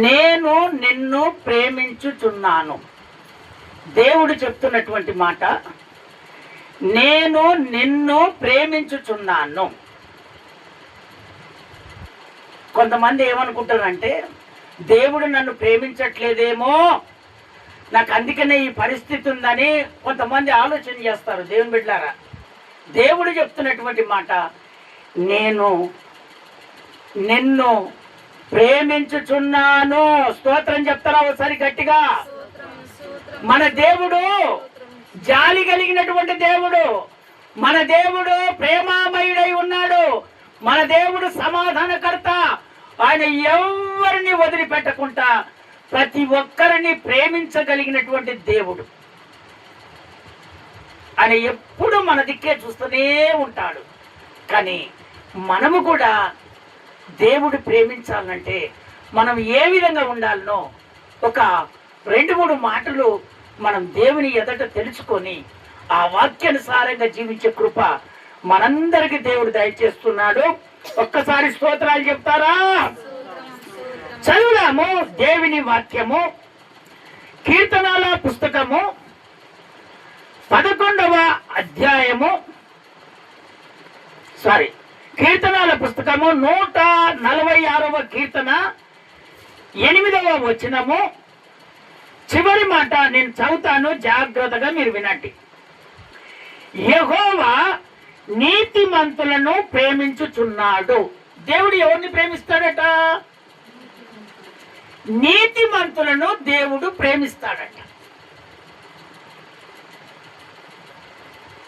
నేను నిన్ను ప్రేమించుచున్నాను. దేవుడు చెప్తున్నటువంటి మాట, నేను నిన్ను ప్రేమించుచున్నాను. కొంతమంది ఏమనుకుంటారంటే, దేవుడు నన్ను ప్రేమించట్లేదేమో, నాకు అందుకనే ఈ పరిస్థితి ఉందని కొంతమంది ఆలోచన చేస్తారు. దేవుని బిడ్డలారా, దేవుడు చెప్తున్నటువంటి మాట, నేను నిన్ను ప్రేమించుచున్నాను. స్తోత్రం చెప్తారా ఒకసారి గట్టిగా? మన దేవుడు జాలి కలిగినటువంటి దేవుడు, మన దేవుడు ప్రేమామయుడై ఉన్నాడు, మన దేవుడు సమాధానకర్త. ఆయన ఎవరిని వదిలిపెట్టకుండా ప్రతి ఒక్కరిని ప్రేమించగలిగినటువంటి దేవుడు. ఆయన ఎప్పుడు మన దిక్కే చూస్తూనే ఉంటాడు. కానీ మనము కూడా దేవుడు ప్రేమించాలంటే మనం ఏ విధంగా ఉండాలనో ఒక 2-3 మాటలు మనం దేవుని ఎదుట తెలుసుకొని ఆ వాక్యానుసారంగా జీవించే కృప మనందరికి దేవుడు దయచేస్తున్నాడు. ఒక్కసారి స్తోత్రాలు చెప్తారా? చదువుదాము దేవుని వాక్యము. కీర్తనల పుస్తకము 11వ అధ్యాయము, కీర్తనల పుస్తకము 146వ కీర్తన 8వ వచనము చివరి మాట నేను చదువుతాను, జాగ్రత్తగా మీరు వినండి. యెహోవా నీతిమంతులను ప్రేమించుచున్నాడు. దేవుడు ఎవరిని ప్రేమిస్తాడట? నీతిమంతులను దేవుడు ప్రేమిస్తాడట.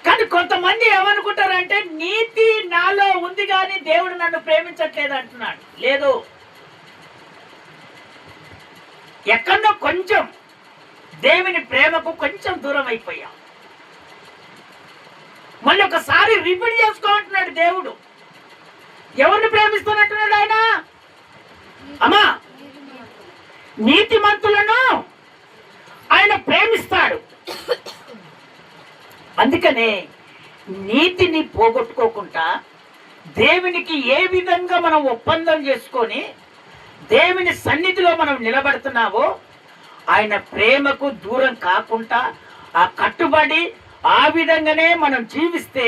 కానీ కొంతమంది ఏమనుకుంటారంటే, నీతి నాలో ఉంది కానీ దేవుడు నన్ను ప్రేమించట్లేదు అంటున్నాడు. లేదు, ఎక్కడో కొంచెం దేవుని ప్రేమకు కొంచెం దూరం అయిపోయాం. మళ్ళీ ఒకసారి రిపీట్ చేసుకోమంటున్నాడు దేవుడు. ఎవరిని ప్రేమిస్తున్నట్టున్నాడు ఆయన? అమ్మా, నీతిమంతులను ఆయన ప్రేమిస్తాడు. అందుకనే నీతిని పోగొట్టుకోకుండా దేవునికి ఏ విధంగా మనం ఒప్పందం చేసుకొని దేవుని సన్నిధిలో మనం నిలబడుతున్నావో, ఆయన ప్రేమకు దూరం కాకుండా ఆ కట్టుబడి ఆ విధంగానే మనం జీవిస్తే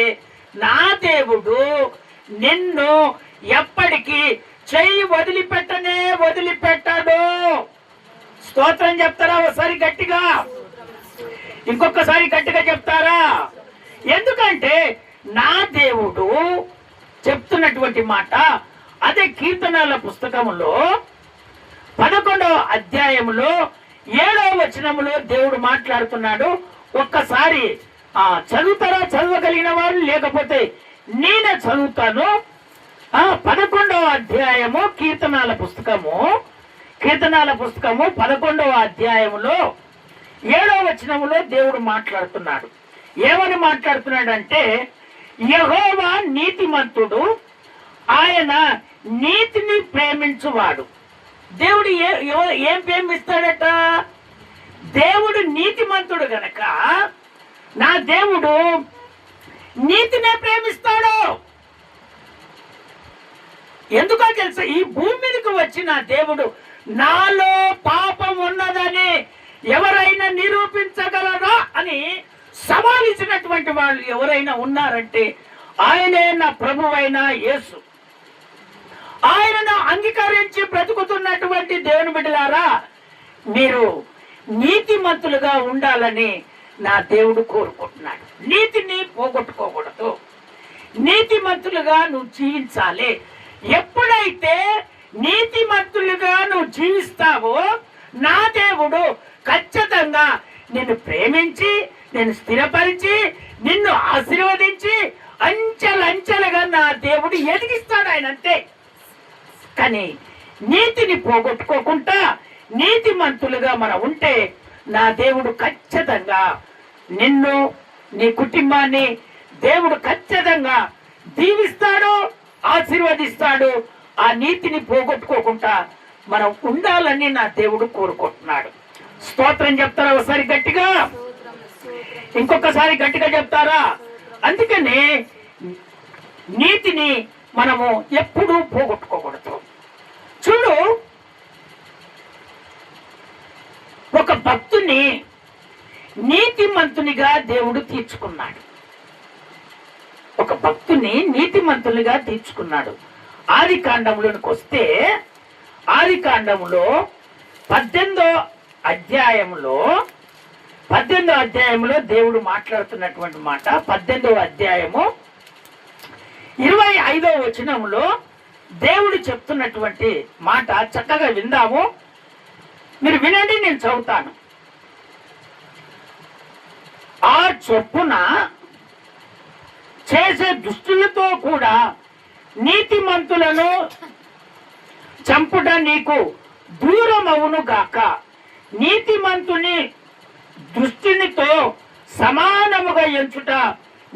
నా దేవుడు నిన్ను ఎప్పటికీ చెయ్యి వదిలిపెట్టాడు. స్తోత్రం చెప్తారా ఒకసారి గట్టిగా? ఇంకొకసారి గట్టిగా చెప్తారా? ఎందుకంటే నా దేవుడు చెప్తున్నటువంటి మాట అదే కీర్తనల పుస్తకములో 11వ అధ్యాయములో 7వ వచనములో దేవుడు మాట్లాడుతున్నాడు. ఒక్కసారి చదువుతారా? చదవగలిగిన వారు, లేకపోతే నేనే చదువుతాను. 11వ అధ్యాయము కీర్తనల పుస్తకము 11వ అధ్యాయములో 7వ వచనములో దేవుడు మాట్లాడుతున్నాడు. ఏమని మాట్లాడుతున్నాడు అంటే, యెహోవా నీతిమంతుడు, ఆయన నీతిని ప్రేమించువాడు. దేవుడు ఏం ప్రేమిస్తాడట? దేవుడు నీతిమంతుడు గనక నా దేవుడు నీతినే ప్రేమిస్తాడు. ఎందుకో తెలుసా? ఈ భూమి మీదకి వచ్చిన దేవుడు నాలో పాపం ఉన్నదని ఎవరైనా నిరూపించగలరా అని సవాలిచ్చినటువంటి వాళ్ళు ఎవరైనా ఉన్నారంటే ఆయనే నా ప్రభువైన యేసు. ఆయనను అంగీకరించి బ్రతుకుతున్నటువంటి దేవుని బిడ్డలారా, మీరు నీతిమంతులుగా ఉండాలని నా దేవుడు కోరుకుంటున్నాడు. నీతిని పోగొట్టుకోకూడదు, నీతిమంతులుగా నువ్వు జీవించాలి. ఎప్పుడైతే నీతిమంతులుగా నువ్వు జీవిస్తావో నా దేవుడు ఖచ్చితంగా నిన్ను ప్రేమించి, నిన్ను స్థిరపరిచి, నిన్ను ఆశీర్వదించి అంచెలంచెలుగా నా దేవుడు ఎదిగిస్తాడు. ఆయన అంతే. కానీ నీతిని పోగొట్టుకోకుండా నీతిమంతులుగా మనం ఉంటే నా దేవుడు ఖచ్చితంగా నిన్ను, నీ కుటుంబాన్ని దేవుడు ఖచ్చితంగా దీవిస్తాడు, ఆశీర్వదిస్తాడు. ఆ నీతిని పోగొట్టుకోకుండా మనం ఉండాలని నా దేవుడు కోరుకుంటున్నాడు. స్తోత్రం చెప్తారా ఒకసారి గట్టిగా? ఇంకొకసారి గట్టిగా చెప్తారా? అందుకనే నీతిని మనము ఎప్పుడూ పోగొట్టుకోకూడదు. చూడు, భక్తుని నీతిమంతునిగా దేవుడు తీర్చుకున్నాడు. ఒక భక్తుని నీతిమంతునిగా తీర్చుకున్నాడు. ఆది కాండంలోనికి వస్తే, ఆది కాండంలో 18వ అధ్యాయంలో దేవుడు మాట్లాడుతున్నటువంటి మాట. 18వ అధ్యాయము 25వ వచనంలో దేవుడు చెప్తున్నటువంటి మాట చక్కగా విందాము. మీరు వినండి, నేను చదువుతాను. ఆ చొప్పున చేసే దుష్టులతో కూడా నీతిమంతులను చంపుట నీకు దూరమవును గాక. నీతిమంతుని దుష్టునితో సమానముగా ఎంచుట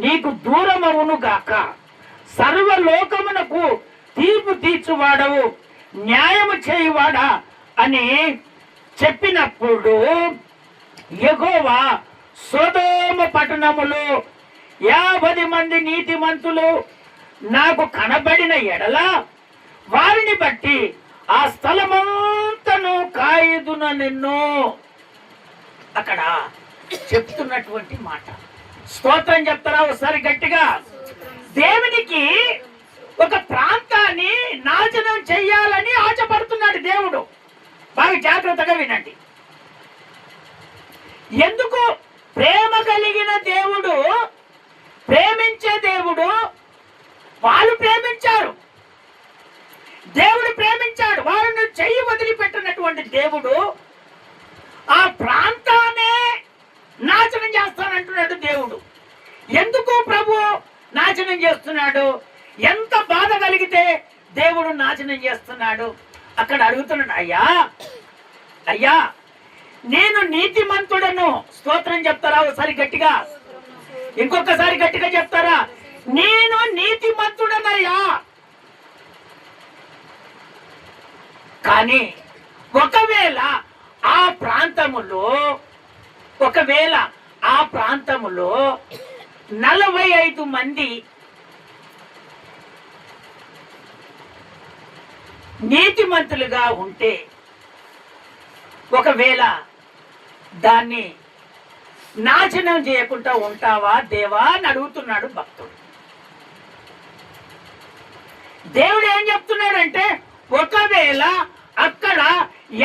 నీకు దూరమవును గాక. సర్వలోకమునకు తీర్పు తీర్చువాడవు, న్యాయము చేయువాడా అని చెప్పినప్పుడు యెహోవా సొదొమ పట్టణములో 50 మంది నీతిమంతులు నాకు కనబడిన ఎడల వారిని బట్టి ఆ స్థలమంతను కాయుదున నిన్ను. అక్కడ చెప్తున్నటువంటి మాట. స్తోత్రం చెప్తారా ఒకసారి గట్టిగా? దేవునికి ఒక ప్రాంతాన్ని నాశనం చెయ్యాలని ఆశపడుతున్నాడు దేవుడు. బాగా జాగ్రత్తగా వినండి. ఎందుకు? ప్రేమ కలిగిన దేవుడు, ప్రేమించే దేవుడు. వాళ్ళు ప్రేమించారు, దేవుడు ప్రేమించాడు. వాళ్ళను చెయ్యి వదిలిపెట్టినటువంటి దేవుడు ఆ ప్రాంతాన్నే నాశనం చేస్తానంటున్నాడు దేవుడు. ఎందుకు ప్రభు నాశనం చేస్తున్నాడు? ఎంత బాధ కలిగితే దేవుడు నాశనం చేస్తున్నాడు? అక్కడ అడుగుతున్నాడు, అయ్యా నేను నీతిమంతుడను. స్తోత్రం చెప్తారా ఒకసారి గట్టిగా? ఇంకొకసారి గట్టిగా చెప్తారా? నేను నీతిమంతుడనయ్యా. కానీ ఒకవేళ ఆ ప్రాంతములో 45 మంది నీతిమంతులుగా ఉంటే, ఒకవేళ దాన్ని నాశనం చేయకుండా ఉంటావా దేవా అని అడుగుతున్నాడు భక్తుడు. దేవుడు ఏం చెప్తున్నాడంటే, ఒకవేళ అక్కడ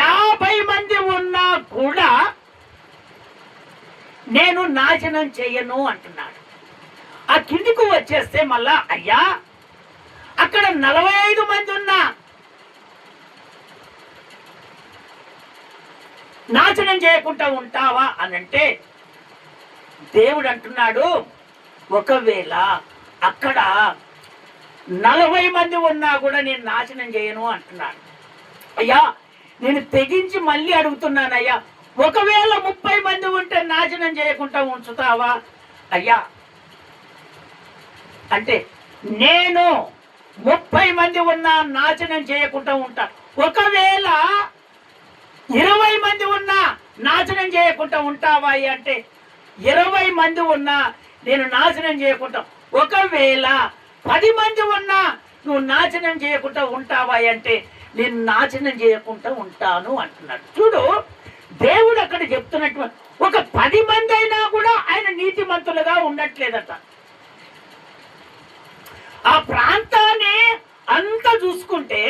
50 మంది ఉన్నా కూడా నేను నాశనం చెయ్యను అంటున్నాడు. ఆ కిందికి వచ్చేస్తే మళ్ళా, అయ్యా అక్కడ 45 మంది ఉన్నా నాశనం చేయకుండా ఉంటావా అనంటే, దేవుడు అంటున్నాడు ఒకవేళ అక్కడ 40 మంది ఉన్నా కూడా నేను నాశనం చేయను అంటున్నాడు. అయ్యా నేను తెగించి మళ్ళీ అడుగుతున్నానయ్యా, ఒకవేళ 30 మంది ఉంటే నాశనం చేయకుండా ఉంచుతావా అయ్యా అంటే, నేను 30 మంది ఉన్నా నాశనం చేయకుండా ఉంటా. ఒకవేళ 20 మంది ఉన్నా నాశనం చేయకుండా ఉంటావా అంటే, 20 మంది ఉన్నా నేను నాశనం చేయకుండా. ఒకవేళ 10 మంది ఉన్నా నువ్వు నాశనం చేయకుండా ఉంటావా అంటే, నేను నాశనం చేయకుండా ఉంటాను అంటున్నాడు. చూడు, దేవుడు అక్కడ చెప్తున్నట్టు ఒక 10 మంది అయినా కూడా ఆయన నీతిమంతులుగా ఉండట్లేదట. ఆ ప్రాంతాన్ని అంతా చూసుకుంటే,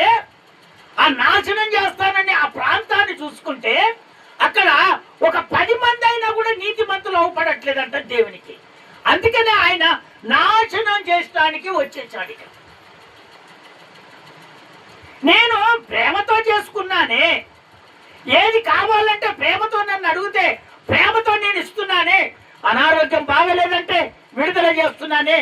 ఆ నాశనం చేస్తానని ఆ ప్రాంతాన్ని చూసుకుంటే, అక్కడ ఒక 10 మంది అయినా కూడా నీతిమంతులు అవపడట్లేదంట దేవునికి. అందుకనే ఆయన నాశనం చేయడానికి వచ్చేసాడు. నేను ప్రేమతో చేసుకున్నానే, ఏది కావాలంటే ప్రేమతో నన్ను అడిగితే ప్రేమతో నేను ఇస్తున్నానే. అనారోగ్యం బాగలేదంటే విడుదల చేస్తున్నానే.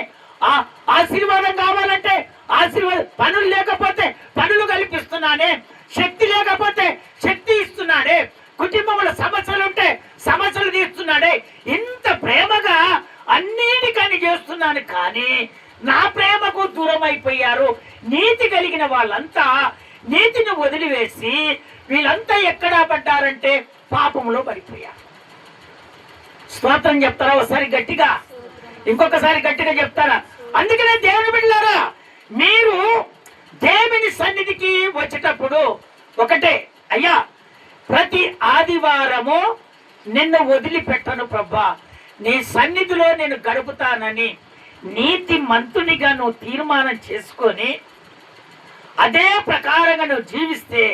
ఆశీర్వాదం కావాలంటే ఆశీర్వాదం, పనులు లేకపోతే పనులు కల్పిస్తున్నానే, శక్తి లేకపోతే శక్తి ఇస్తున్నాడే, కుటుంబంలో సమస్యలు ఉంటే సమస్యలు తీస్తున్నాడే. ఇంత ప్రేమగా అన్నిటికని చేస్తున్నాను. కానీ నా ప్రేమకు దూరం అయిపోయారు. నీతి కలిగిన వాళ్ళంతా నీతిని వదిలివేసి వీళ్ళంతా ఎక్కడా పడ్డారంటే పాపంలో పడిపోయారు. స్తోత్రం చెప్తారా ఒకసారి గట్టిగా? ఇంకొకసారి గట్టిగా చెప్తారా? అందుకనే దేవుని బిడ్డలారా, మీరు దేవుని సన్నిధికి వచ్చేటప్పుడు ఒకటే, అయ్యా ప్రతి ఆదివారము నిన్ను వదిలిపెట్టను ప్రభా, నీ సన్నిధిలో నేను గడుపుతానని నీతి మంతునిగా నువ్వు తీర్మానం చేసుకొని అదే ప్రకారంగా నువ్వు జీవిస్తే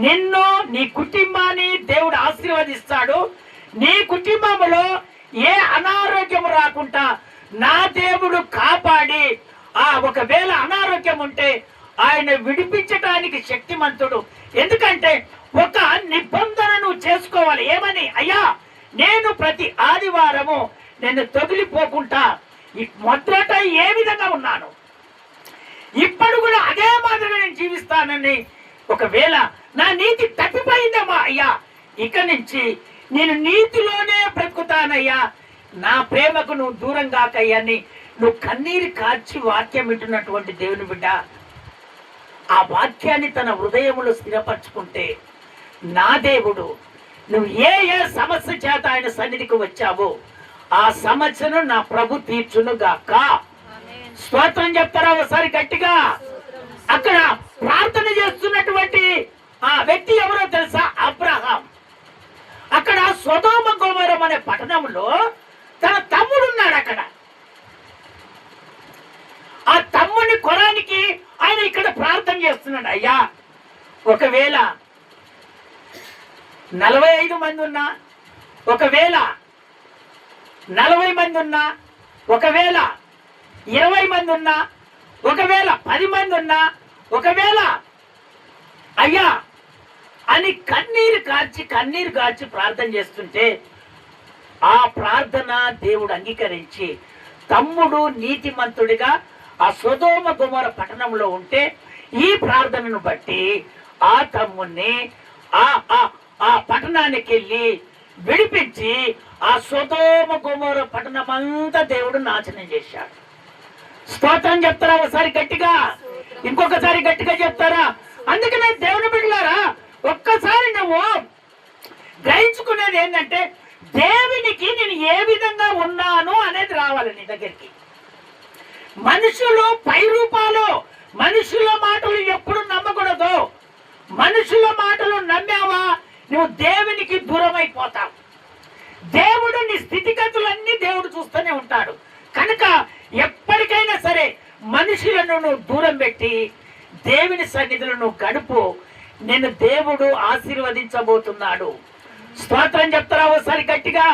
నిన్ను, నీ కుటుంబాన్ని దేవుడు ఆశీర్వదిస్తాడు. నీ కుటుంబంలో ఏ అనారోగ్యం రాకుండా నా దేవుడు కాపాడి, ఒకవేళ అనారోగ్యం ఉంటే ఆయన విడిపించడానికి శక్తిమంతుడు. ఎందుకంటే ఒక నిబంధనను చేసుకోవాలి. ఏమని? అయ్యా, నేను ప్రతి ఆదివారము నేను తొగిలిపోకుండా మొదట ఏ విధంగా ఉన్నాను ఇప్పుడు కూడా అదే మాదిరిగా నేను జీవిస్తానని. ఒకవేళ నా నీతి తప్పిపోయిందమ్మా అయ్యా, ఇక నుంచి నేను నీతిలోనే బ్రతుకుతానయ్యా, నా ప్రేమకు నువ్వు దూరం కాకయ్యని నువ్వు కన్నీరు కార్చి వాక్యం వింటున్నటువంటి దేవుని బిడ్డ, ఆ వాక్యాన్ని తన హృదయంలో స్థిరపరచుకుంటే నా దేవుడు నువ్వు ఏ ఏ సమస్య చేత ఆయన సన్నిధికి వచ్చావో ఆ సమస్యను నా ప్రభు తీర్చును గాక. స్తోత్రం చెప్తారా ఒకసారి గట్టిగా? అక్కడ ప్రార్థన చేస్తున్నటువంటి ఆ వ్యక్తి ఎవరో తెలుసా? అబ్రహాం. అక్కడ సొదొమ గొమొర్రా అనే పట్టణంలో తన తమ్ముడు ఉన్నాడు. అక్కడ ఆ తమ్ముడిని కొరానికి ఆయన ఇక్కడ ప్రార్థన చేస్తున్నాడు. అయ్యా, ఒకవేళ 45 మంది ఉన్నా, ఒకవేళ 40 మంది ఉన్నా, ఒకవేళ 20 మంది ఉన్నా, ఒకవేళ 10 మంది ఉన్నా, ఒకవేళ అయ్యా అని కన్నీరు కార్చి ప్రార్థన చేస్తుంటే ఆ ప్రార్థన దేవుడు అంగీకరించి తమ్ముడు నీతిమంతుడిగా ఆ సొదొమ గొమొర్రా పట్టణంలో ఉంటే ఈ ప్రార్థనను బట్టి ఆ తమ్ముడిని ఆ పట్టణానికి వెళ్ళి విడిపించి ఆ సొదొమ గొమొర్రా పట్టణం అంతా దేవుడు నాశనం చేశాడు. స్తోత్రం చెప్తారా ఒకసారి గట్టిగా? ఇంకొకసారి గట్టిగా చెప్తారా? అందుకనే దేవుని బిడ్డలారా, ఒక్కసారి నువ్వు గ్రహించుకునేది ఏంటంటే దేవునికి నేను ఏ విధంగా ఉన్నాను అనేది రావాలి నీ దగ్గరికి. మనుషులు పై రూపాలు, మనుషుల మాటలు ఎప్పుడు నమ్మకూడదు. మనుషుల మాటలు నమ్మావా నువ్వు దేవునికి దూరం అయిపోతావు. దేవుడు నీ స్థితిగతులన్నీ దేవుడు చూస్తూనే ఉంటాడు. కనుక ఎప్పటికైనా సరే మనుషులను నువ్వు దూరం పెట్టి దేవుని సన్నిధిలో నువ్వు గడుపు. నేను దేవుడు ఆశీర్వదించబోతున్నాడు. స్తోత్రం చెప్తారా ఒకసారి గట్టిగా?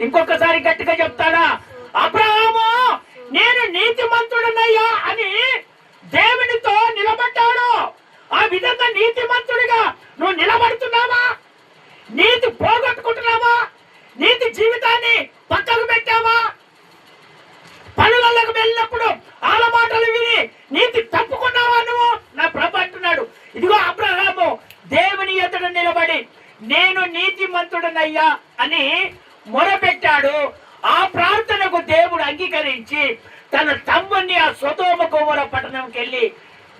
ఇంకొకసారి గట్టిగా చెప్తాడా? అబ్రహాము నేను నీతిమంతుడనయ్యా అని దేవునితో నిలబడ్డాడు. ఆ విధంగా నీతిమంతుడిగా నువ్వు నిలబడుతున్నావా? నీతి పోగొట్టుకుంటున్నావా? నీతి జీవితాన్ని పక్కకు పెట్టావా? పనులకు వెళ్ళినప్పుడు వాళ్ళ మాటలు విని నీతి తప్పుకున్నావా నువ్వు? నా ప్రభు అంటున్నాడు, ఇదిగో అబ్రహాము దేవుని ఎదుట నిలబడి నేను నీతిమంతుడనయ్యా అని మొరపెట్టాడు. ఆ ప్రార్థనకు దేవుడు అంగీకరించి తన తమ్ముడిని ఆ సొదొమ గొమొర్రా పట్టణంకి వెళ్ళి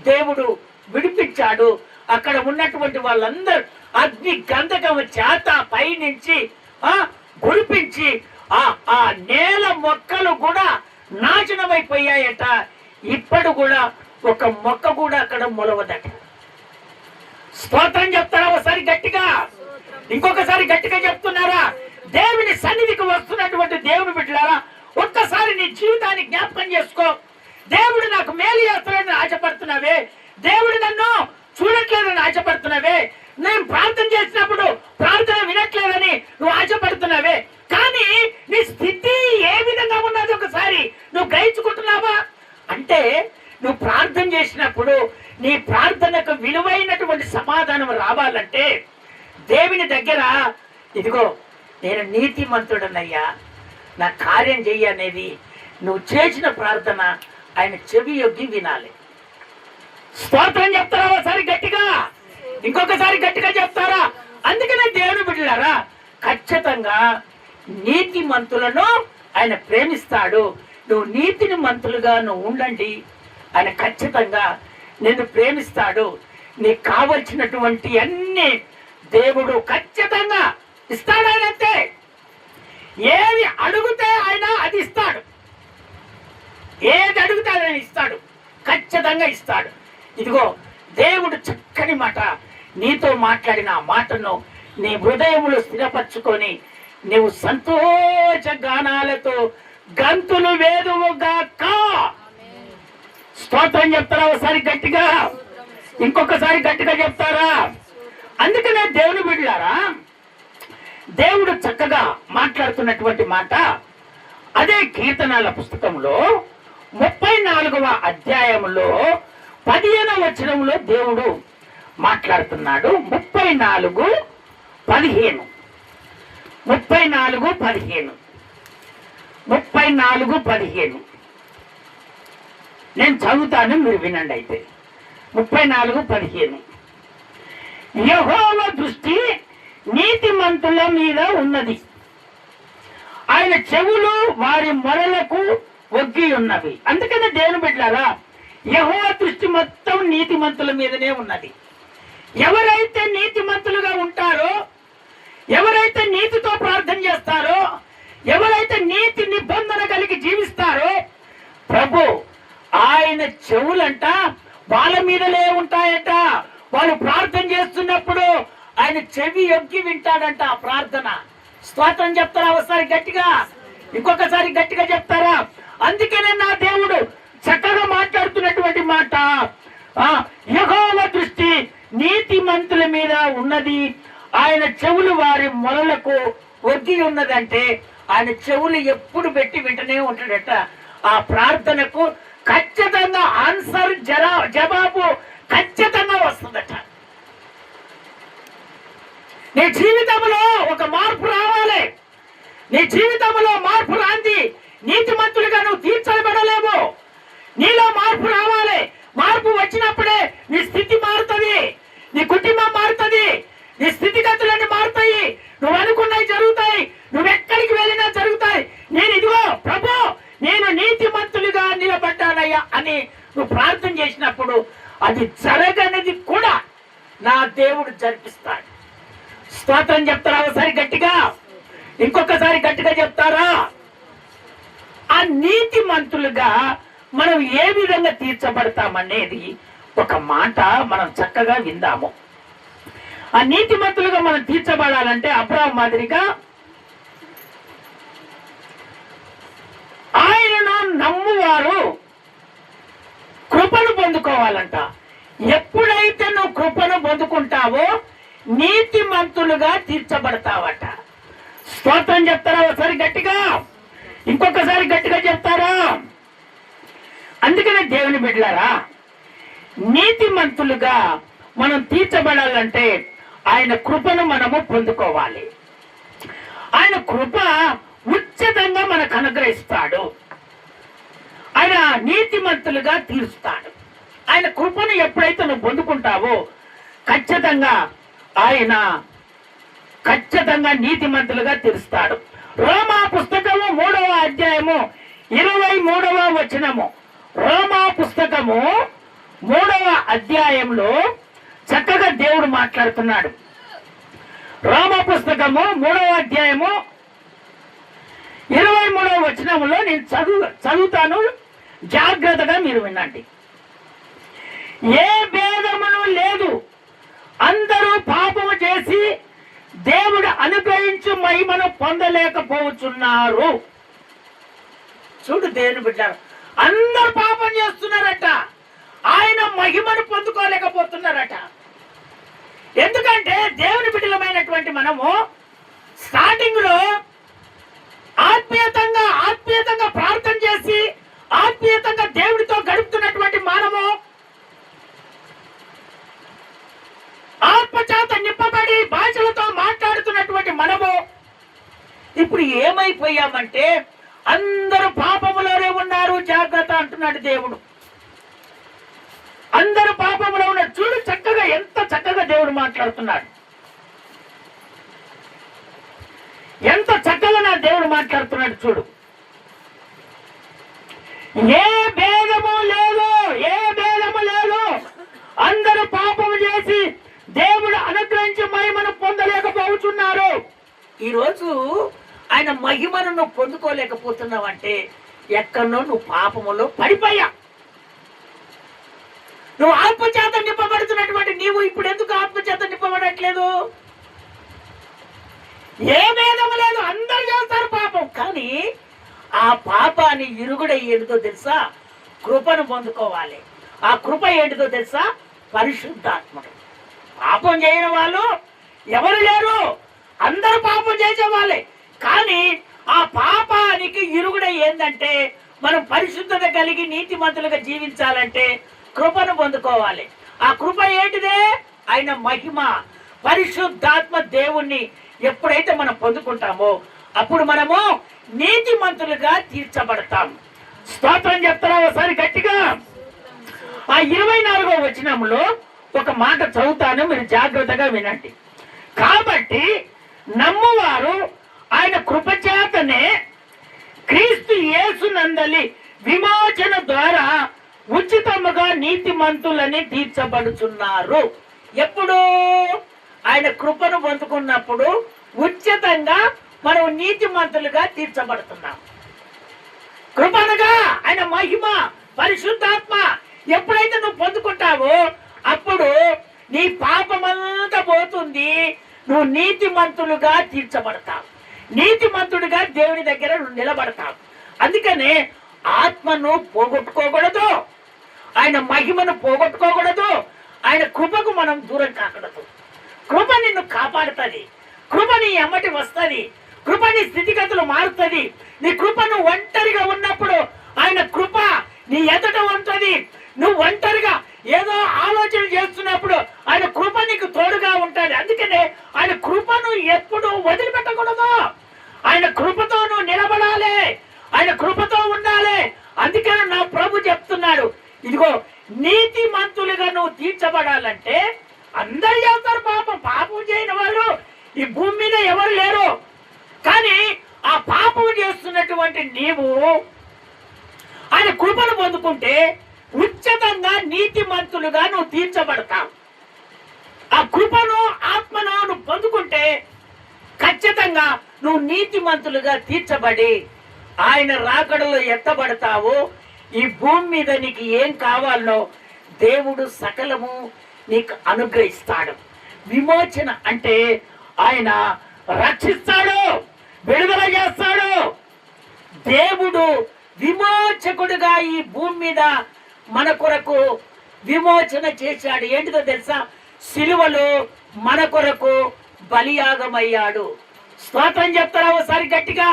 దేవుడు విడిపించాడు. అక్కడ ఉన్నటువంటి వాళ్ళందరూ అగ్ని గంధకం చేత పైనుంచి కురిపించి ఆ నేల మొక్కలు కూడా నాశనమైపోయాయట. ఇప్పుడు కూడా ఒక మొక్క కూడా అక్కడ మొలవదట. స్తోత్రం చెప్తారా ఒకసారి గట్టిగా? ఇంకొకసారి గట్టిగా చెప్తున్నారా? దేవుని సన్నిధికి వస్తున్నటువంటి దేవుని బిడ్డలారా, ఒక్కసారి నీ జీవితాన్ని జ్ఞాపకం చేసుకో. దేవుడు నాకు మేలు చేస్తాడని ఆశపడుతున్నావే, దేవుడు నన్ను చూడట్లేదని ఆశపడుతున్నావే, నేను ప్రార్థన చేసినప్పుడు ప్రార్థన వినట్లేదని నువ్వు ఆశపడుతున్నావే, కానీ నీ స్థితి ఏ విధంగా ఉన్నది ఒకసారి నువ్వు గ్రహించుకుంటున్నావా? అంటే నువ్వు ప్రార్థన చేసినప్పుడు నీ ప్రార్థనకు విలువైనటువంటి సమాధానం రావాలంటే దేవుని దగ్గర ఇదిగో నేను నీతిమంతుడనయ్యా, నా కార్యం చెయ్యి అనేది నువ్వు చేసిన ప్రార్థన ఆయన చెవి యొగ్గి వినాలి. స్తోత్రం చెప్తారా ఒకసారి గట్టిగా? ఇంకొకసారి గట్టిగా చెప్తారా? అందుకనే దేవుని బిడ్డలారా, ఖచ్చితంగా నీతిమంతులను ఆయన ప్రేమిస్తాడు. నువ్వు నీతిని మంతులుగా నువ్వు ఉండండి, ఆయన ఖచ్చితంగా నిన్ను ప్రేమిస్తాడు. నీకు కావలసినటువంటి అన్ని దేవుడు ఖచ్చితంగా ఇస్తాడు. ఆయనంతే, ఏది అడిగితే ఆయన అది ఇస్తాడు. ఏది అడిగితే ఆయన ఇస్తాడు, ఖచ్చితంగా ఇస్తాడు. ఇదిగో దేవుడు చక్కని మాట నీతో మాట్లాడిన ఆ మాటను నీ హృదయములు స్థిరపరచుకొని నీవు సంతోష గానాలతో గంతులు వేదువుగాక. స్తోత్రం చెప్తారా ఒకసారి గట్టిగా? ఇంకొకసారి గట్టిగా చెప్తారా? అందుకనే దేవుని బిడ్డలారా, దేవుడు చక్కగా మాట్లాడుతున్నటువంటి మాట అదే కీర్తనాల పుస్తకంలో 34వ అధ్యాయంలో 15వ వచనంలో దేవుడు మాట్లాడుతున్నాడు. 34:15 నేను చదువుతాను, మీరు వినండి. అయితే 34:15 యెహోవా దృష్టి నీతిమంతుల మీద ఉన్నది, ఆయన చెవులు వారి మొరలకు ఒగ్గి ఉన్నవి. అందుకనే దేవుని బిడ్డలారా, యెహోవా దృష్టి మొత్తం నీతిమంతుల మీదనే ఉన్నది. ఎవరైతే నీతిమంతులుగా ఉంటారో, ఎవరైతే నీతితో ప్రార్థన చేస్తారో, ఎవరైతే నీతి నిబంధన కలిగి జీవిస్తారో, ప్రభు ఆయన చెవులంట వాళ్ళ మీదలే ఉంటాయట. వాళ్ళు ప్రార్థన చేస్తున్నప్పుడు ఆయన చెవి యొగ్గి వింటాడంట ఆ ప్రార్థన. స్తోత్రం చెప్తారా ఒకసారి గట్టిగా? ఇంకొకసారి గట్టిగా చెప్తారా? అందుకనే నా దేవుడు చక్కగా మాట్లాడుతున్నటువంటి మాట, యెహోవా దృష్టి నీతిమంతుల మీద ఉన్నది, ఆయన చెవులు వారి మొరలకు ఒగ్గి ఉన్నదంటే ఆయన చెవులు ఎప్పుడు పెట్టి వింటనే ఉంటాడట. ఆ ప్రార్థనకు ఖచ్చితంగా ఆన్సర్, జవాబు ఖచ్చితంగా వస్తుందట. నీ జీవితంలో ఒక మార్పు రావాలి. నీ జీవితంలో మార్పు రాంది నీతిమంతులుగా నువ్వు తీర్చబడలేవు. నీలో మార్పు రావాలి. మార్పు వచ్చినప్పుడే నీ స్థితి మారుతుంది, నీ కుటుంబం మారుతుంది, నీ స్థితిగతులన్నీ మారుతాయి, నువ్వు అనుకున్నవి జరుగుతాయి, నువ్వు ఎక్కడికి వెళ్ళినా జరుగుతాయి. నేను ఇదిగో ప్రభు, నేను నీతిమంతులుగా నిలబడ్డానయ్యా అని నువ్వు ప్రార్థన చేసినప్పుడు అది జరగనిది కూడా నా దేవుడు జరిపిస్తాడు. స్తోత్రం చెప్తారా ఒకసారి గట్టిగా? ఇంకొకసారి గట్టిగా చెప్తారా? ఆ నీతిమంతులుగా మనం ఏ విధంగా తీర్చబడతామనేది ఒక మాట మనం చక్కగా విందాము. ఆ నీతిమంతులుగా మనం తీర్చబడాలంటే అబ్రాహాము మాదిరిగా ఆయనను నమ్మువారు కృపను పొందుకోవాలంట. ఎప్పుడైతే నువ్వు కృపను పొందుకుంటావో నీతిమంతులుగా తీర్చబడతావట. స్తోత్రం చెప్తారా ఒకసారి గట్టిగా? ఇంకొకసారి గట్టిగా చెప్తారా? అందుకనే దేవుని బిడ్డలారా, నీతిమంతులుగా మనం తీర్చబడాలంటే ఆయన కృపను మనము పొందుకోవాలి. ఆయన కృప ఉచితంగా మనకు అనుగ్రహిస్తాడు. ఆయన నీతిమంతులుగా తీరుస్తాడు. ఆయన కృపను ఎప్పుడైతే నువ్వు పొందుకుంటావో ఖచ్చితంగా ఆయన నీతిమంతులుగా తీరుస్తాడు. రోమా పుస్తకము 3వ అధ్యాయము 23వ వచనము. రోమా పుస్తకము 3వ అధ్యాయంలో చక్కగా దేవుడు మాట్లాడుతున్నాడు. రోమా పుస్తకము 3వ అధ్యాయము 23వ వచనములో నేను చదువుతాను, జాగ్రత్తగా మీరు వినండి. ఏ భేదమును లేదు, అందరూ పాపము చేసి దేవుడు అనుగ్రహించు మహిమను పొందలేకపోతున్నారు. చూడు దేవుని బిడ్డలారా, అందరూ పాపం చేస్తున్నారట, ఆయన మహిమను పొందుకోలేకపోతున్నారట. ఎందుకంటే దేవుని బిడ్డలమైనటువంటి మనము స్టార్టింగ్ లో ఆత్మీయతంగా ప్రార్థన చేసి ఆత్మీయతంగా దేవుడితో గడుపుతున్నటువంటి మనము ఆత్మచేత నింపబడి భాషలతో మాట్లాడుతున్నటువంటి మనము ఇప్పుడు ఏమైపోయామంటే అందరూ పాపములోనే ఉన్నారు, జాగ్రత్త అంటున్నాడు దేవుడు. అందరూ పాపములో ఉన్నారు. చూడు చక్కగా, ఎంత చక్కగా దేవుడు మాట్లాడుతున్నాడు, ఎంత చక్కగా నా దేవుడు మాట్లాడుతున్నాడు. చూడు, ఏ భేదము లేదు, అందరూ పాపము చేసి దేవుడు అనుగ్రహించి మహిమను పొందలేకపోతున్నారు. ఈరోజు ఆయన మహిమను నువ్వు పొందుకోలేకపోతున్నావు అంటే ఎక్కడో నువ్వు పాపములో పడిపోయా. నువ్వు ఆత్మచేత నింపబడుతున్నటువంటి నీవు ఇప్పుడు ఎందుకు ఆత్మచేత నింపబడట్లేదు? ఏ భేదం లేదు, అందరు చేస్తారు పాపం. కానీ ఆ పాపాన్ని ఇరుగుడే ఏంటిదో తెలుసా? కృపను పొందుకోవాలి. ఆ కృప ఏంటిదో తెలుసా? పరిశుద్ధాత్ముడు. పాపం చేయని వాళ్ళు ఎవరు లేరు, అందరూ పాపం చేసే వాళ్ళే. కానీ ఆ పాపానికి ఇరుగుడే ఏంటంటే, మనం పరిశుద్ధత కలిగి నీతిమంతులుగా జీవించాలంటే కృపను పొందుకోవాలి. ఆ కృప ఏంటిదే? ఆయన మహిమ, పరిశుద్ధాత్మ దేవుణ్ణి ఎప్పుడైతే మనం పొందుకుంటామో అప్పుడు మనము నీతిమంతులుగా తీర్చబడతాం. స్తోత్రం చెప్తారా ఒకసారి గట్టిగా? ఆ 24వ వచనంలో ఒక మాట చదువుతాను, మీరు జాగ్రత్తగా వినండి. కాబట్టి నమ్మువారు ఆయన కృపచేతనే క్రీస్తు యేసునందలి విమోచన ద్వారా ఉచితముగా నీతిమంతులని తీర్చబడుచున్నారు. ఎప్పుడు? ఆయన కృపను పొందుకున్నప్పుడు ఉచితంగా మనం నీతిమంతులుగా తీర్చబడుతున్నాం. కృపనగా ఆయన మహిమ, పరిశుద్ధాత్మ ఎప్పుడైతే నువ్వు పొందుకుంటావో అప్పుడు నీ పాపమంతా పోతుంది, నువ్వు నీతిమంతులుగా తీర్చబడతావు, నీతిమంతుడిగా దేవుని దగ్గర నువ్వు నిలబడతావు. అందుకనే ఆత్మను పోగొట్టుకోకూడదు, ఆయన మహిమను పోగొట్టుకోకూడదు, ఆయన కృపకు మనం దూరం కాకూడదు. కృప నిన్ను కాపాడుతుంది, కృప నీ ఎమ్మటి వస్తుంది, కృప నీ స్థితిగతులు మారుతుంది. నీ కృపను ఒంటరిగా ఉన్నప్పుడు ఆయన కృప నీ ఎదుట ఉంటుంది. నువ్వు ఒంటరిగా ఏదో ఆలోచన చేస్తున్నప్పుడు ఆయన కృప నీకు తోడుగా ఉంటుంది. అందుకనే ఆయన కృపను ఎప్పుడు వదిలిపెట్టకూడదు, ఆయన కృపతో నువ్వు నిలబడాలి, ఆయన కృపతో ఉండాలి. అందుకని నా ప్రభు చెప్తున్నాడు, ఇదిగో నీతిమంతులుగా నువ్వు తీర్చబడాలంటే అందరు చేస్తారు పాపం. పాపం చేయని వాళ్ళు ఈ భూమి మీద ఎవరు లేరు. కానీ ఆ పాపం చేస్తున్నటువంటి నీవు ఆయన కృపను పొందుకుంటే ఉచితంగా నీతిమంతులుగా నువ్వు తీర్చబడతావు. ఆ కృపను, ఆత్మను నువ్వు పొందుకుంటే ఖచ్చితంగా నువ్వు నీతిమంతులుగా తీర్చబడి ఆయన రాకడలో ఎత్తబడతావు. ఈ భూమి మీద నీకు ఏం కావాలో దేవుడు సకలము నీకు అనుగ్రహిస్తాడు. విమోచన అంటే ఆయన రక్షిస్తాడు, విడుదల చేస్తాడు. దేవుడు విమోచకుడుగా ఈ భూమి మీద మన కొరకు విమోచన చేశాడు. ఏంటిదో తెలుసా? సిలువలో మన కొరకు బలియాగమయ్యాడు. స్తోత్రం చెప్తారా ఒకసారి గట్టిగా?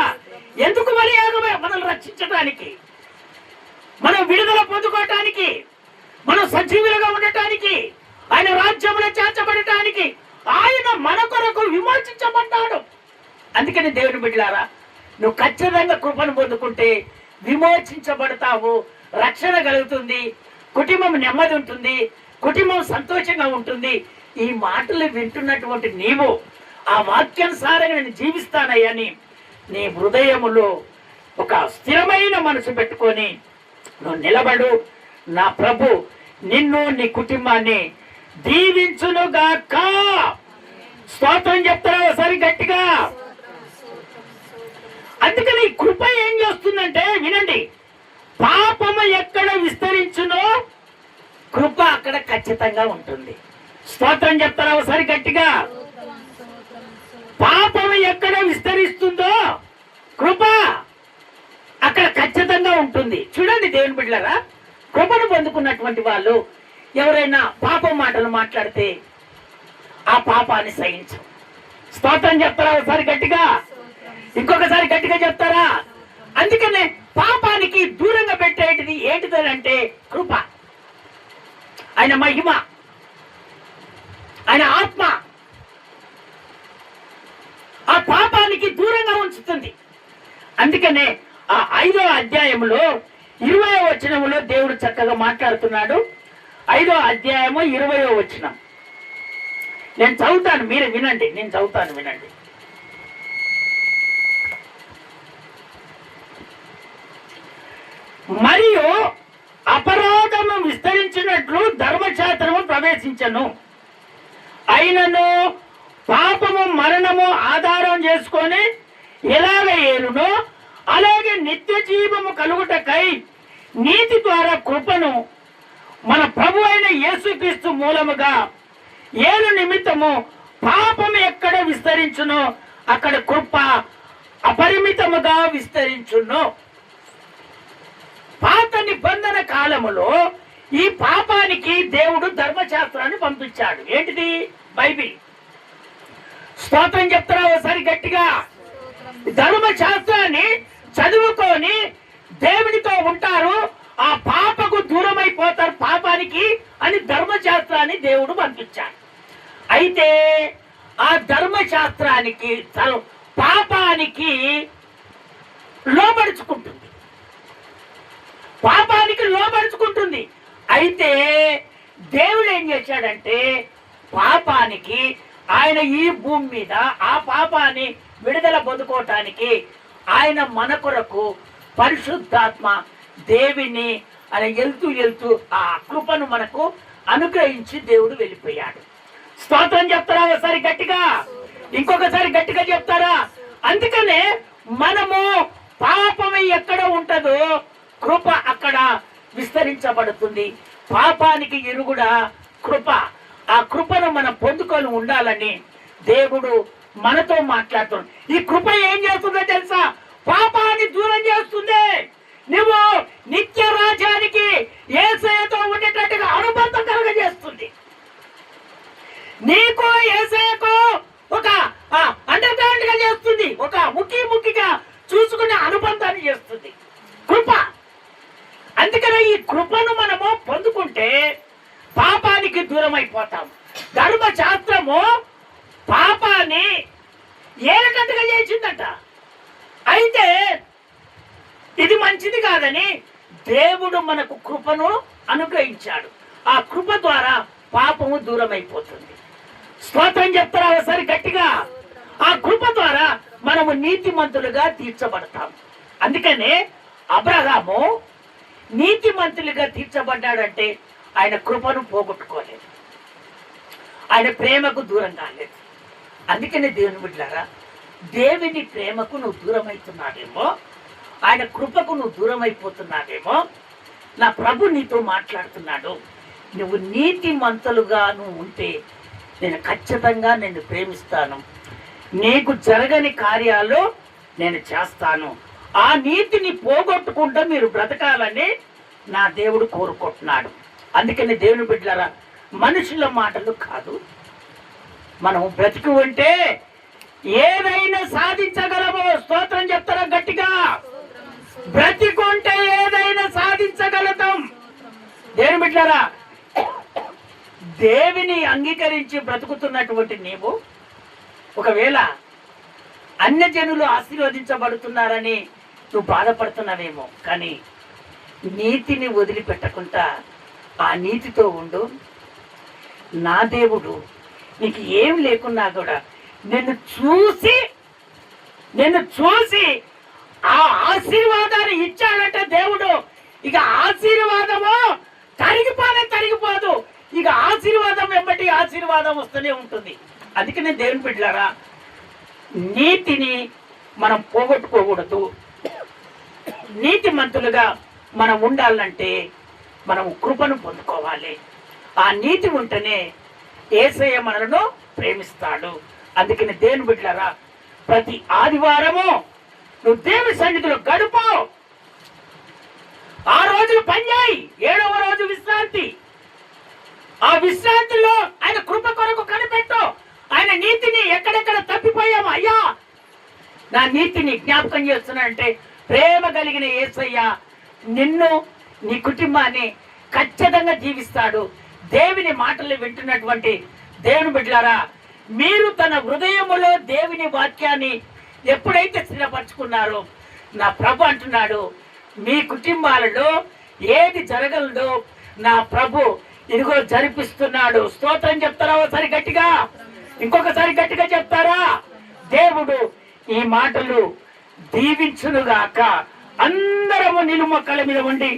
ఎందుకు బలియాగమే? మనల్ని రక్షించడానికి, మనం విడుదల పొందుకోవటానికి, మనం సజీవులుగా ఉండటానికి, ఆయన రాజ్యంలో చేర్చబడటానికి ఆయన మన కొరకు విమోచించబడ్డాడు. అందుకని దేవుని బిడ్డలారా, నువ్వు ఖచ్చితంగా కృపను పొందుకుంటే విమోచించబడతావు, రక్షణ కలుగుతుంది, కుటుంబం నెమ్మది ఉంటుంది, కుటుంబం సంతోషంగా ఉంటుంది. ఈ మాటలు వింటున్నటువంటి నీవు ఆ వాక్యానుసారంగా నేను జీవిస్తానయ్యని నీ హృదయములో ఒక స్థిరమైన మనసు పెట్టుకొని నువ్వు నిలబడు. నా ప్రభు నిన్ను, నీ కుటుంబాన్ని దీవించునుగాక. స్తోత్రం చెప్తారా ఒకసారి గట్టిగా? అందుకని కృప ఏం చేస్తుందంటే వినండి, పాపము ఎక్కడ విస్తరించునో కృప అక్కడ ఖచ్చితంగా ఉంటుంది. స్తోత్రం చెప్తారా ఒకసారి గట్టిగా? పాపము ఎక్కడ విస్తరిస్తుందో కృప అక్కడ ఖచ్చితంగా ఉంటుంది. చూడండి దేవుని బిడ్డలారా, కృపను పొందుకున్నటువంటి వాళ్ళు ఎవరైనా పాపం మాటలు మాట్లాడితే ఆ పాపాన్ని సహించు. స్తోత్రం చెప్తారా ఒకసారి గట్టిగా? ఇంకొకసారి గట్టిగా చెప్తారా? అందుకనే పాపానికి దూరంగా పెట్టేటిది ఏంటిదంటే కృప, ఆయన మహిమ, ఆయన ఆత్మ ఆ పాపానికి దూరంగా ఉంచుతుంది. అందుకనే ఆ 5వ అధ్యాయంలో 20వ వచనంలో దేవుడు చక్కగా మాట్లాడుతున్నాడు. 5వ అధ్యాయము 20వ వచనం నేను చదువుతాను, మీరు వినండి. నేను చదువుతాను, వినండి. మరియు అపరాధము విస్తరించినట్లు ధర్మశాస్త్రము ప్రవేశించను, అయినను పాపము మరణము ఆధారం చేసుకొని ఎలాగ ఏలునో అలాగే నిత్య జీవము కలుగుటకై నీతి ద్వారా కృపను మన ప్రభు అయిన యేసుక్రీస్తు మూలముగా ఏలు నిమిత్తము పాపము ఎక్కడ విస్తరించునో అక్కడ కృప అపరిమితముగా విస్తరించును. పాత నిబంధన కాలములో ఈ పాపానికి దేవుడు ధర్మశాస్త్రాన్ని పంపించాడు. ఏంటిది? బైబిల్. స్తోత్రం చెప్తారా ఒకసారి గట్టిగా? ధర్మశాస్త్రాన్ని చదువుకొని దేవునితో ఉంటారు, ఆ పాపకు దూరమైపోతారు పాపానికి అని ధర్మశాస్త్రాన్ని దేవుడు పంపించాడు. అయితే ఆ ధర్మశాస్త్రానికి పాపానికి లోబడుచుకుంటుంది, పాపానికి లోబడుచుకుంటుంది. అయితే దేవుడు ఏం చేశాడంటే పాపానికి ఆయన ఈ భూమి మీద ఆ పాపాన్ని విడుదల పొందుకోవటానికి ఆయన మన కొరకు పరిశుద్ధాత్మ దేవుని ఆయన వెళ్తూ ఆ కృపను మనకు అనుగ్రహించి దేవుడు వెళ్ళిపోయాడు. స్తోత్రం చెప్తారా ఒకసారి గట్టిగా? ఇంకొకసారి గట్టిగా చెప్తారా? అందుకనే మనము పాపం ఎక్కడ ఉంటుందో కృప అక్కడ విస్తరించబడుతుంది. పాపానికి ఎరుగుడ కృప. ఆ కృపను మనం పొందుకొని ఉండాలని దేవుడు మనతో మాట్లాడుతున్నాడు. ఈ కృప ఏం చేస్తుందో తెలుసా? పాపాన్ని దూరం చేస్తుంది. నువ్వు నిత్య రాజ్యానికి యేసయ్యతో ఉండేటట్టుగా అనుబంధం కలగజేస్తుంది. నీకు యేసయ్యకు ఒక అండర్స్టాండ్ గా చేస్తుంది, ఒక ముఖిగా చూసుకునే అనుబంధాన్ని చేస్తుంది కృప. అందుకనే ఈ కృపను మనము పొందుకుంటే పాపానికి దూరం అయిపోతాం. ధర్మశాస్త్రము పాపాన్ని ఏలకట్టుగా చేసిందట. అయితే ఇది మంచిది కాదని దేవుడు మనకు కృపను అనుగ్రహించాడు. ఆ కృప ద్వారా పాపము దూరం అయిపోతుంది. స్తోత్రం చెప్తారా ఒకసారి గట్టిగా? ఆ కృప ద్వారా మనము నీతిమంతులుగా తీర్చబడతాం. అందుకనే అబ్రహాము నీతిమంతులుగా తీర్చబడ్డాడంటే ఆయన కృపను పోగొట్టుకోలేదు, ఆయన ప్రేమకు దూరం కాలేదు. అందుకనే దేవుని బిడ్డలారా, దేవుని ప్రేమకు నువ్వు దూరం అవుతున్నావేమో, ఆయన కృపకు నువ్వు దూరం అయిపోతున్నావేమో, నా ప్రభు నీతో మాట్లాడుతున్నాడు. నువ్వు నీతిమంతులుగా నువ్వు ఉంటే నేను ఖచ్చితంగా నిన్ను ప్రేమిస్తాను, నీకు జరగని కార్యాలు నేను చేస్తాను. ఆ నీతిని పోగొట్టుకుంటూ మీరు బ్రతకాలని నా దేవుడు కోరుకుంటున్నాడు. అందుకని దేవుని బిడ్డలారా, మనుషుల మాటలు కాదు, మనం బ్రతికి ఉంటే ఏదైనా సాధించగలమో. స్తోత్రం చెప్తారా గట్టిగా? బ్రతికుంటే ఏదైనా సాధించగలుగుతాం. దేవుని బిడ్డలారా, దేవిని అంగీకరించి బ్రతుకుతున్నటువంటి నీవు ఒకవేళ అన్యజనులు ఆశీర్వదించబడుతున్నారని నువ్వు బాధపడుతున్నావేమో, కానీ నీతిని వదిలిపెట్టకుండా ఆ నీతితో ఉండు. నా దేవుడు నీకు ఏం లేకున్నా కూడా నిన్ను చూసి ఆ ఆశీర్వాదాన్ని ఇచ్చాడంటే దేవుడు, ఇక ఆశీర్వాదము తరిగిపోదు. ఇక ఆశీర్వాదం వెంబటి ఆశీర్వాదం వస్తూనే ఉంటుంది. అందుకనే దేవుని బిడ్డలారా, నీతిని మనం పోగొట్టుకోకూడదు. నీతిమంతులుగా మనం ఉండాలంటే మనం కృపను పొందుకోవాలి. ఆ నీతి ఉంటేనే యేసయ్య మనలను ప్రేమిస్తాడు. అందుకని దేవుని బిడ్డలారా, ప్రతి ఆదివారము నువ్వు దేవుని సన్నిధిలో గడుపు. 6 రోజులు పనిచేయి, 7వ రోజు విశ్రాంతి. ఆ విశ్రాంతిలో ఆయన కృప కొరకు కనిపెట్టు. ఆయన నీతిని ఎక్కడెక్కడ తప్పిపోయాము, అయ్యా నా నీతిని జ్ఞాపకం చేస్తున్నానంటే ప్రేమ కలిగిన యేసయ్య నిన్ను నీ కుటుంబాన్ని ఖచ్చితంగా జీవిస్తాడు. దేవుని మాటలు వింటున్నటువంటి దేవుని బిడ్డలారా, మీరు తన హృదయములో దేవుని వాక్యాన్ని ఎప్పుడైతే స్థిరపరచుకున్నారో నా ప్రభు అంటున్నాడు, మీ కుటుంబాలలో ఏది జరగలదో నా ప్రభు ఇదిగో జరిపిస్తున్నాడు. స్తోత్రం చెప్తారా ఒకసారి గట్టిగా? ఇంకొకసారి గట్టిగా చెప్తారా? దేవుడు ఈ మాటలు దీవించునుగాక. అందరము నిలుమక్కల మీద ఉండి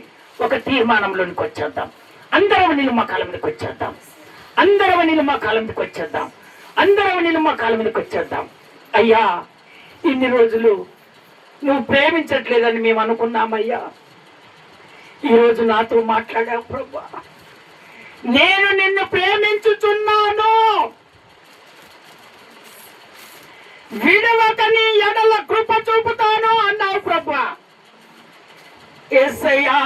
ఒక తీర్మానంలోనికి వచ్చేద్దాం. అందరము నిలుమక్కల మీదకి వచ్చేద్దాం. అయ్యా, ఇన్ని రోజులు నువ్వు ప్రేమించట్లేదని మేము అనుకున్నామయ్యా. ఈరోజు నాతో మాట్లాడావు ప్రభువా. నేను నిన్ను ప్రేమించుచున్నాను, విడవక నీ ఎడల కృప చూపుతాను అన్నావు ప్రభా. యేసయ్యా